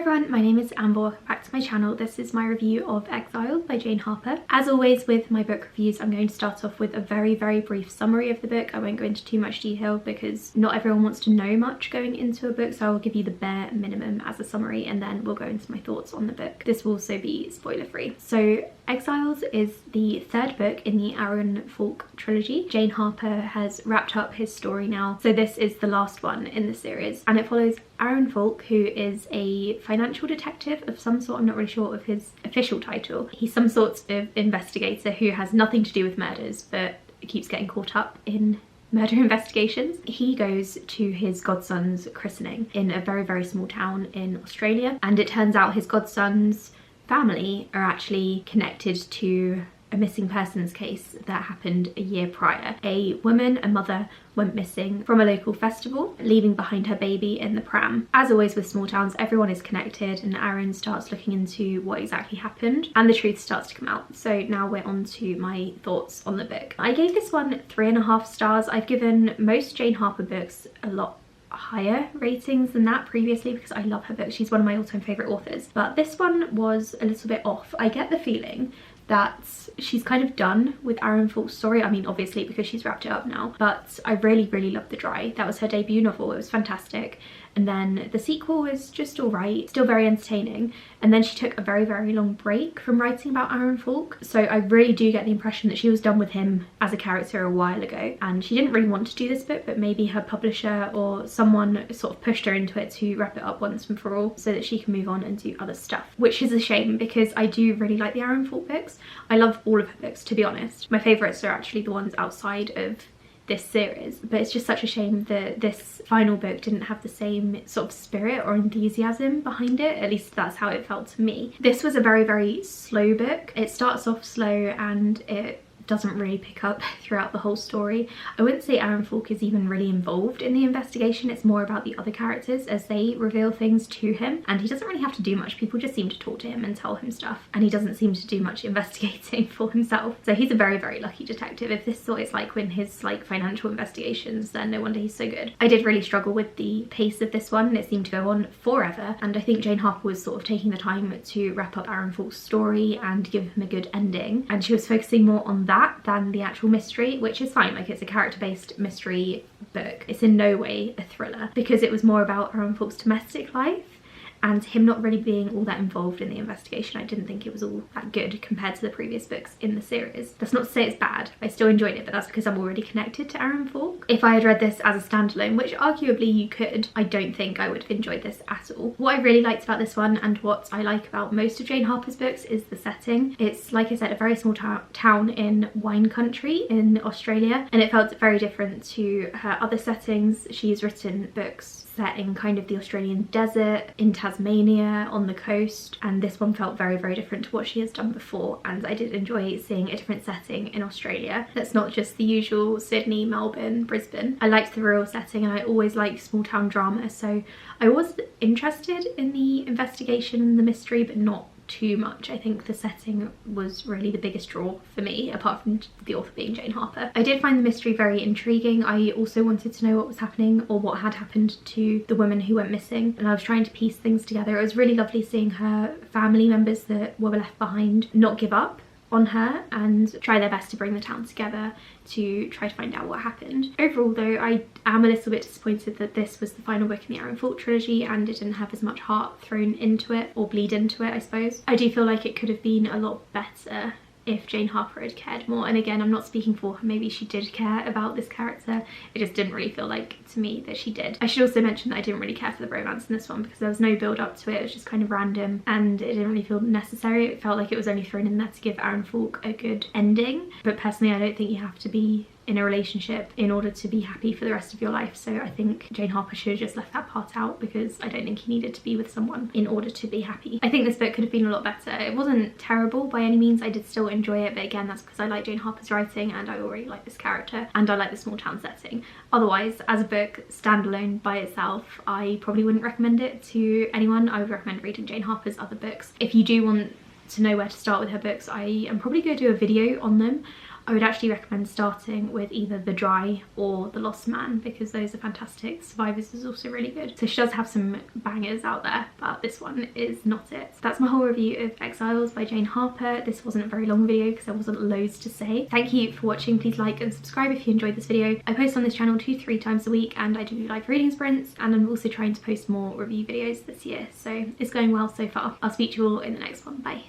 everyone, my name is Aaron Falk. Back to my channel. This is my review of Exiles by Jane Harper. As always with my book reviews, I'm going to start off with a very brief summary of the book. I won't go into too much detail because not everyone wants to know much going into a book, so I will give you the bare minimum as a summary and then we'll go into my thoughts on the book. This will also be spoiler free. So Exiles is the third book in the Aaron Falk trilogy. Jane Harper has wrapped up his story now, so this is the last one in the series, and it follows Aaron Falk, who is a financial detective of some sort. I'm not really sure of his official title. He's some sort of investigator who has nothing to do with murders but keeps getting caught up in murder investigations. He goes to his godson's christening in a very small town in Australia, and it turns out his godson's family are actually connected to a missing persons case that happened a year prior. A woman, a mother, went missing from a local festival, leaving behind her baby in the pram. As always with small towns, everyone is connected, and Aaron starts looking into what exactly happened and the truth starts to come out. So now we're on to my thoughts on the book. I gave this one 3.5 stars. I've given most Jane Harper books a lot higher ratings than that previously because I love her books. She's one of my all-time favourite authors, but this one was a little bit off. I get the feeling that she's kind of done with Aaron Falk's story. I mean, obviously because she's wrapped it up now, but I really loved The Dry. That was her debut novel. It was fantastic. And then the sequel was just alright, still very entertaining. And then she took a very long break from writing about Aaron Falk. So I really do get the impression that she was done with him as a character a while ago. And she didn't really want to do this book, but maybe her publisher or someone sort of pushed her into it to wrap it up once and for all so that she can move on and do other stuff. Which is a shame because I do really like the Aaron Falk books. I love all of her books, to be honest. My favourites are actually the ones outside of this series, but it's just such a shame that this final book didn't have the same sort of spirit or enthusiasm behind it. At least that's how it felt to me. This was a very slow book. It starts off slow and it doesn't really pick up throughout the whole story. I wouldn't say Aaron Falk is even really involved in the investigation. It's more about the other characters as they reveal things to him, and he doesn't really have to do much. People just seem to talk to him and tell him stuff, and he doesn't seem to do much investigating for himself. So he's a very lucky detective. If this is what it's like when his like financial investigations, then no wonder he's so good. I did really struggle with the pace of this one. It seemed to go on forever, and I think Jane Harper was sort of taking the time to wrap up Aaron Falk's story and give him a good ending, and she was focusing more on that than the actual mystery, which is fine. Like, it's a character-based mystery book. It's in no way a thriller because it was more about Aaron Falk's domestic life and him not really being all that involved in the investigation. I didn't think it was all that good compared to the previous books in the series. That's not to say it's bad. I still enjoyed it, but that's because I'm already connected to Aaron Falk. If I had read this as a standalone, which arguably you could, I don't think I would have enjoyed this at all. What I really liked about this one, and what I like about most of Jane Harper's books, is the setting. It's, like I said, a very small town in wine country in Australia, and it felt very different to her other settings. She's written books set in kind of the Australian desert, in Tasmania, on the coast, and this one felt very different to what she has done before, and I did enjoy seeing a different setting in Australia that's not just the usual Sydney, Melbourne, Brisbane. I liked the rural setting, and I always like small town drama, so I was interested in the investigation and the mystery, but not too much. I think the setting was really the biggest draw for me, apart from the author being Jane Harper. I did find the mystery very intriguing. I also wanted to know what was happening or what had happened to the woman who went missing, and I was trying to piece things together. It was really lovely seeing her family members that were left behind not give up on her and try their best to bring the town together to try to find out what happened. Overall though, I am a little bit disappointed that this was the final book in the Aaron Falk trilogy and it didn't have as much heart thrown into it, or bleed into it, I suppose. I do feel like it could have been a lot better if Jane Harper had cared more, and again, I'm not speaking for her, maybe she did care about this character, it just didn't really feel like to me that she did. I should also mention that I didn't really care for the romance in this one because there was no build up to it. It was just kind of random and it didn't really feel necessary. It felt like it was only thrown in there to give Aaron Falk a good ending, but personally I don't think you have to be in a relationship in order to be happy for the rest of your life. So I think Jane Harper should have just left that part out because I don't think he needed to be with someone in order to be happy. I think this book could have been a lot better. It wasn't terrible by any means. I did still enjoy it, but again, that's because I like Jane Harper's writing and I already like this character and I like the small town setting. Otherwise, as a book standalone by itself, I probably wouldn't recommend it to anyone. I would recommend reading Jane Harper's other books. If you do want to know where to start with her books, I am probably going to do a video on them. I would actually recommend starting with either The Dry or The Lost Man, because those are fantastic. Survivors is also really good. So she does have some bangers out there, but this one is not it. So that's my whole review of Exiles by Jane Harper. This wasn't a very long video because there wasn't loads to say. Thank you for watching. Please like and subscribe if you enjoyed this video. I post on this channel 2-3 times a week, and I do live reading sprints, and I'm also trying to post more review videos this year, so it's going well so far. I'll speak to you all in the next one. Bye.